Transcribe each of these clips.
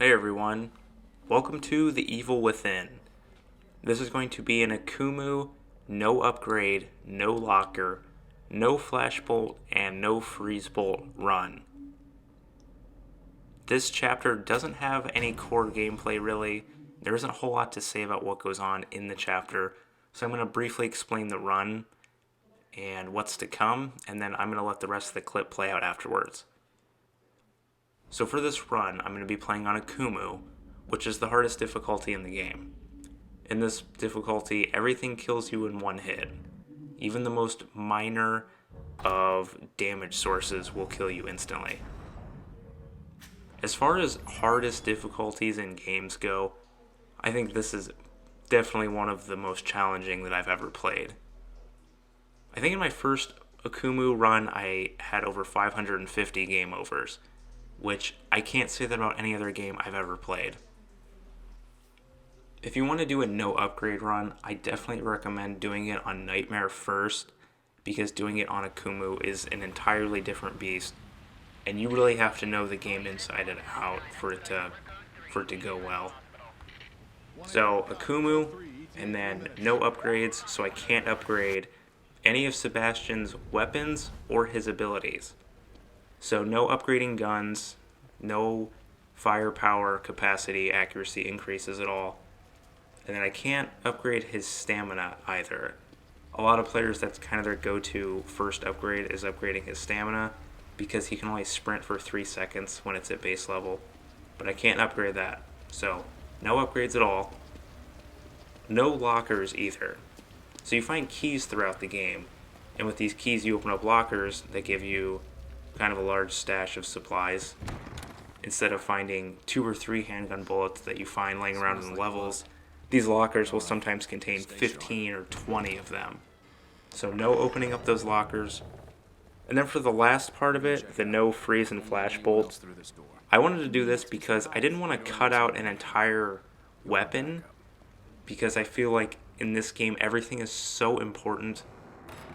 Hey everyone, welcome to the Evil Within. This is going to be an Akumu, no upgrade, no locker, no flashbolt, and no freeze bolt run. This chapter doesn't have any core gameplay really. There isn't a whole lot to say about what goes on in the chapter, so I'm going to briefly explain the run and what's to come, and then I'm going to let the rest of the clip play out afterwards. So for this run, I'm going to be playing on Akumu, which is the hardest difficulty in the game. In this difficulty, everything kills you in one hit. Even the most minor of damage sources will kill you instantly. As far as hardest difficulties in games go, I think this is definitely one of the most challenging that I've ever played. I think in my first Akumu run, I had over 550 game overs, which I can't say that about any other game I've ever played. If you want to do a no upgrade run, I definitely recommend doing it on Nightmare first, because doing it on Akumu is an entirely different beast, and you really have to know the game inside and out for it to go well. So Akumu, and then no upgrades, so I can't upgrade any of Sebastian's weapons or his abilities. So no upgrading guns, no firepower, capacity, accuracy increases at all. And then I can't upgrade his stamina either. A lot of players, that's kind of their go-to first upgrade, is upgrading his stamina, because he can only sprint for 3 seconds when it's at base level. But I can't upgrade that. So no upgrades at all. No lockers either. So you find keys throughout the game, and with these keys you open up lockers that give you kind of a large stash of supplies. Instead of finding 2 or 3 handgun bullets that you find laying around in the levels, these lockers will sometimes contain 15 or 20 of them. So no opening up those lockers. And then for the last part of it, the no freeze and flash bolt, I wanted to do this because I didn't want to cut out an entire weapon, because I feel like in this game everything is so important,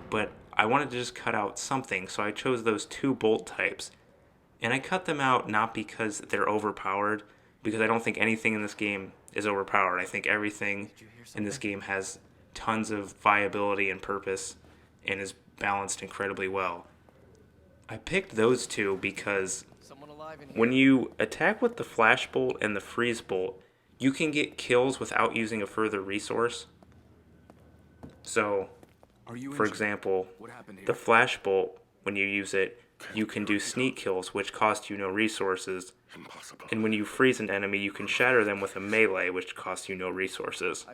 but I wanted to just cut out something, so I chose those 2 bolt types. And I cut them out not because they're overpowered, because I don't think anything in this game is overpowered. I think everything in this game has tons of viability and purpose and is balanced incredibly well. I picked those 2 because when you attack with the flash bolt and the freeze bolt, you can get kills without using a further resource. So, for example, the flash bolt, when you use it, you can do sneak kills, which cost you no resources. And when you freeze an enemy, you can shatter them with a melee, which costs you no resources.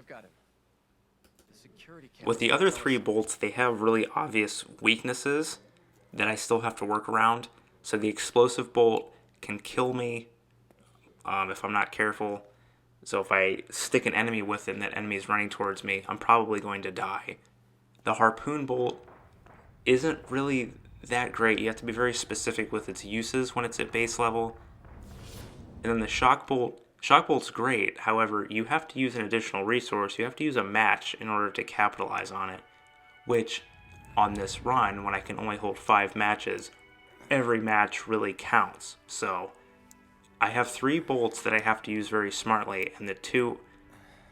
With the other 3 bolts, they have really obvious weaknesses that I still have to work around. So the explosive bolt can kill me if I'm not careful. So if I stick an enemy with it and that enemy is running towards me, I'm probably going to die. The harpoon bolt isn't really that great. You have to be very specific with its uses when it's at base level. And then the shock bolt's great. However, you have to use an additional resource. You have to use a match in order to capitalize on it, which on this run, when I can only hold 5 matches, every match really counts. So I have 3 bolts that I have to use very smartly, and the two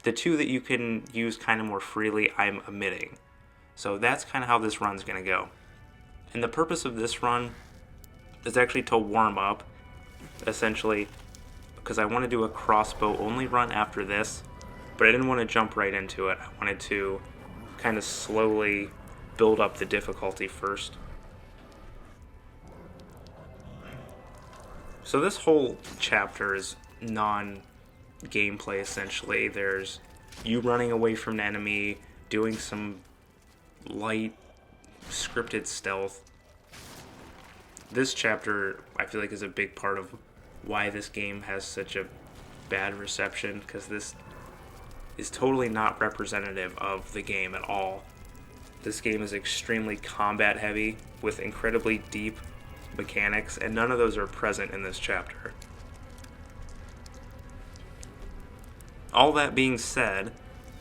that you can use kind of more freely, I'm omitting. So that's kind of how this run's going to go. And the purpose of this run is actually to warm up, essentially, because I want to do a crossbow only run after this, but I didn't want to jump right into it. I wanted to kind of slowly build up the difficulty first. So this whole chapter is non-gameplay, essentially. There's you running away from an enemy, doing some light scripted stealth. This chapter, I feel like, is a big part of why this game has such a bad reception, because this is totally not representative of the game at all. This game is extremely combat heavy with incredibly deep mechanics, and none of those are present in this chapter. All that being said,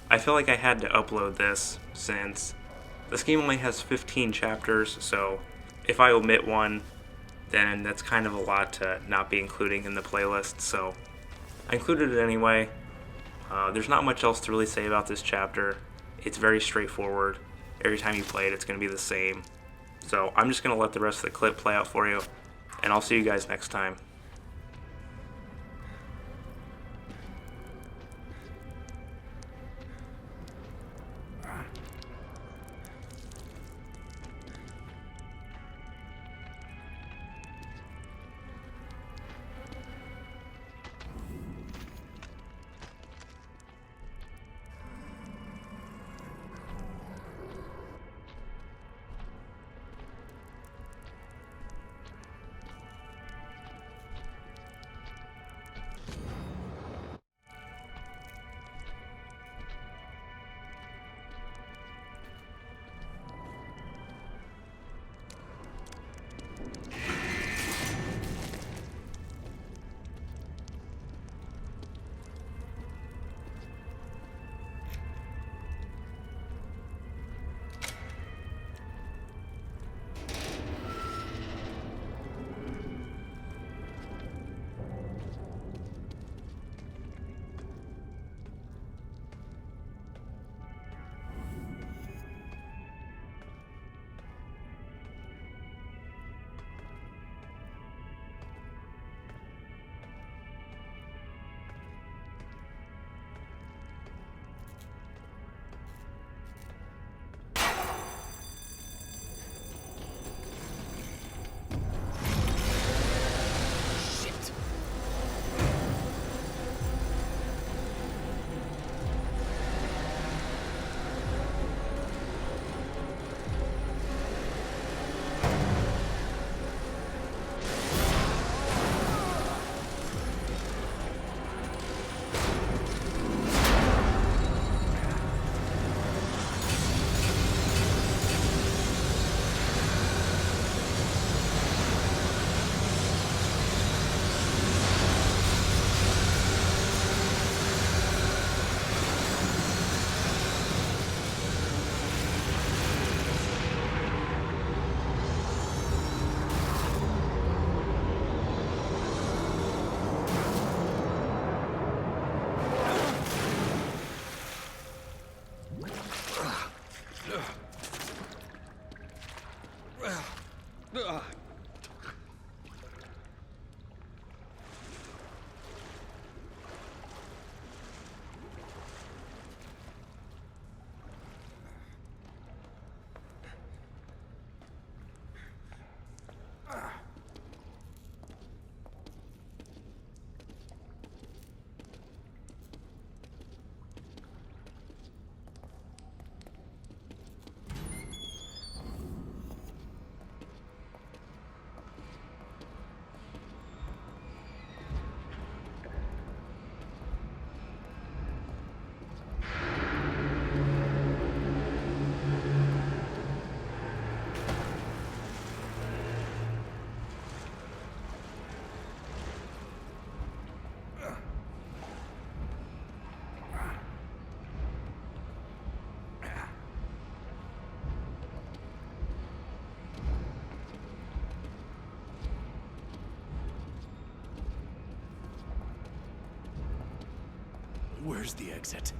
I feel like I had to upload this since this game only has 15 chapters, so if I omit one, then that's kind of a lot to not be including in the playlist, so I included it anyway. There's not much else to really say about this chapter. It's very straightforward. Every time you play it, it's going to be the same. So I'm just going to let the rest of the clip play out for you, and I'll see you guys next time. Where's the exit?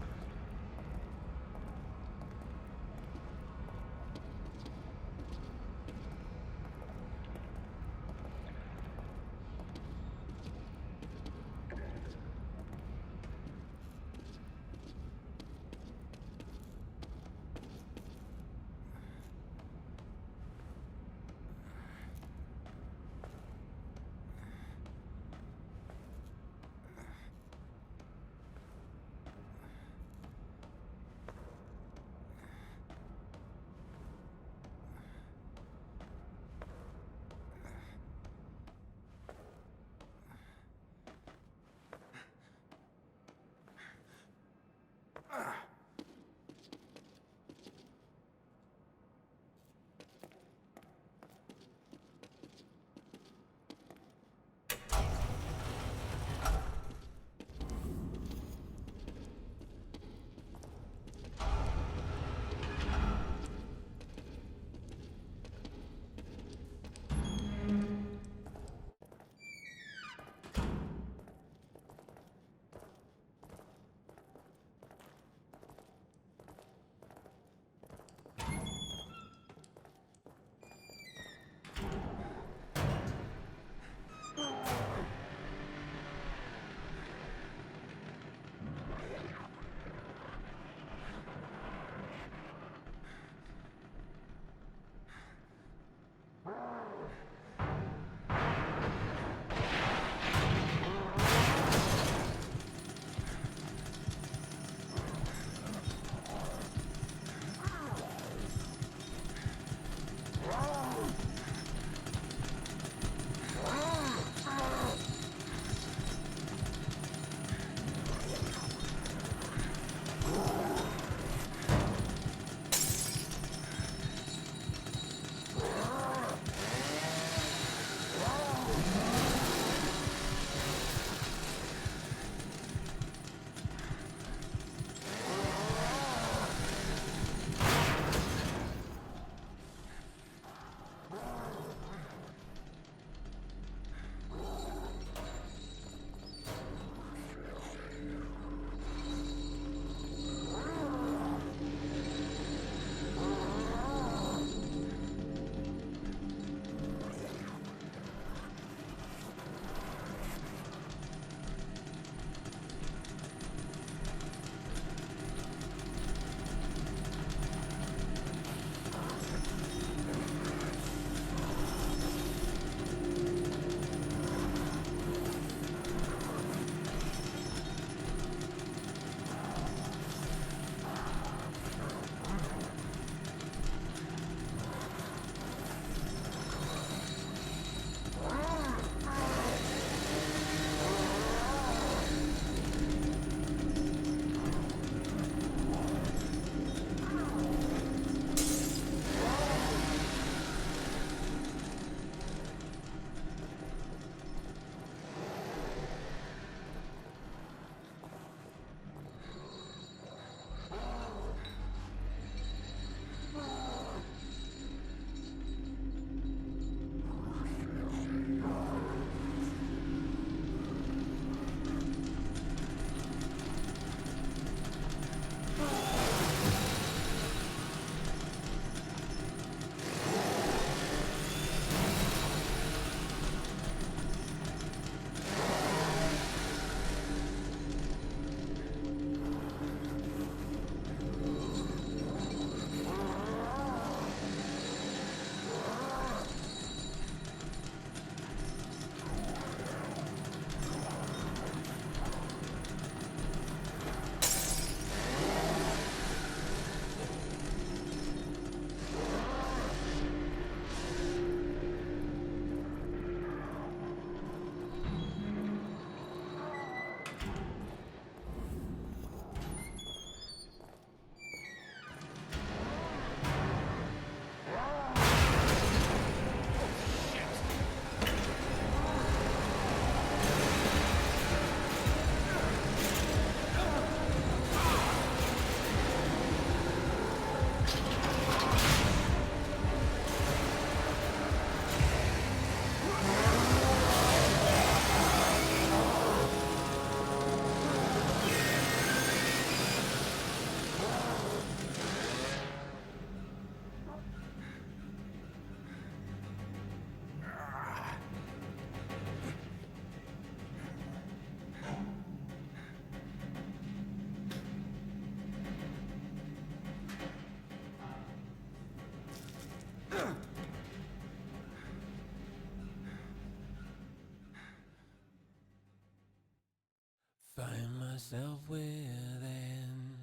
myself within.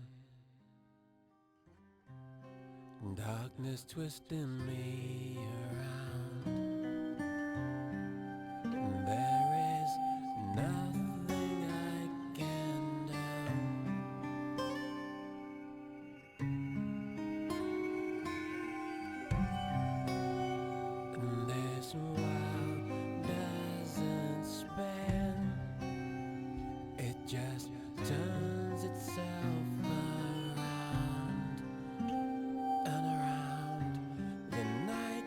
Darkness twisting me around. There is nothing I can do. And this world doesn't spin, it just turns itself around and around. The night